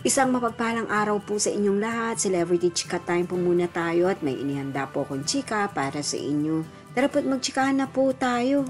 Isang mapagpalang araw po sa inyong lahat. Celebrity Chika Time po muna tayo at may inihanda po akong chika para sa inyo. Tara po't magchikahan na po tayo.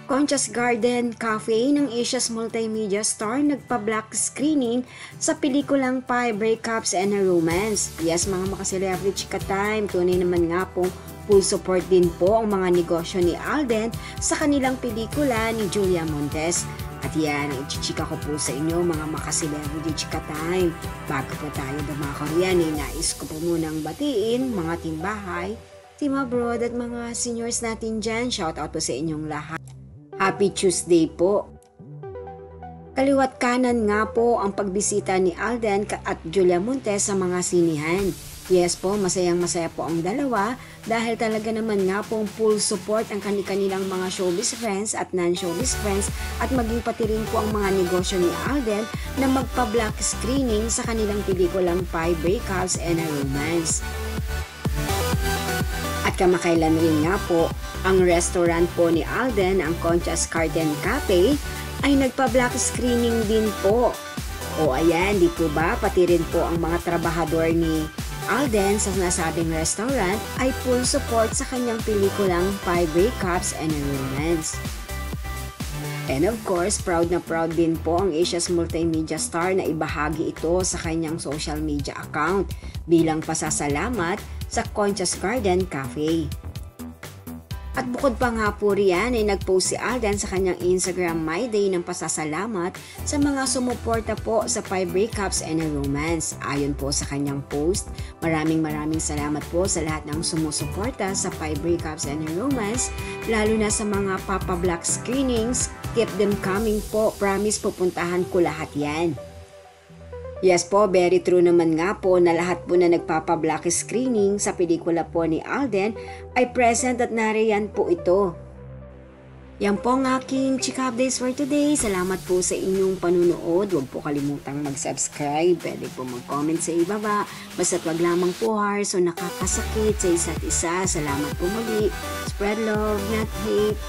Concha's Garden Cafe ng Asia's multimedia star nagpa-black screening sa pelikulang Five Breakups and a Romance. Yes, mga maka-celebrity Chika Time, tunay naman nga po full support din po ang mga negosyo ni Alden sa kanilang pelikula ni Julia Montes. At yan, ichichika ko po sa inyo mga maka-celebrity Chika Time. Bago po tayo dumakorian, nais ko po munang batiin mga timbahay, team abroad at mga seniors natin dyan. Shout out po sa inyong lahat. Happy Tuesday po. Kaliwat kanan nga po ang pagbisita ni Alden at Julia Montes sa mga sinihan. Yes po, masayang-masaya po ang dalawa dahil talaga naman nga pong full support ang kanilang mga showbiz friends at non-showbiz friends at maging pati rin po ang mga negosyo ni Alden na magpa-black screening sa kanilang pelikulang Five Breakups and a Romance. At kamakailan rin nga po, ang restaurant po ni Alden, ang Concha's Garden Cafe, ay nagpa-black screening din po. O ayan, di po ba? Pati rin po ang mga trabahador ni Alden sa nasabing restaurant ay full support sa kanyang pelikulang Five Breakups and a Romance. And of course, proud na proud din po ang Asia's multimedia star na ibahagi ito sa kanyang social media account bilang pasasalamat sa Concha's Garden Cafe. At bukod pa nga po riyan ay nag-post si Alden sa kanyang Instagram My Day ng pasasalamat sa mga sumuporta po sa Five Breakups and a Romance. Ayon po sa kanyang post, maraming salamat po sa lahat ng sumusuporta sa Five Breakups and a Romance, lalo na sa mga Papa Black screenings. Keep them coming po, promise pupuntahan ko lahat yan. Yes po, very true naman nga po na lahat po na nagpapa-black screening sa pelikula po ni Alden ay present at nariyan po ito. Yan po ang aking chika updates for today. Salamat po sa inyong panunood. Huwag po kalimutang mag-subscribe. Pwede po mag-comment sa ibaba. Basta't wag lamang po hearts o nakakasakit sa isa't isa. Salamat po muli. Spread love, not hate.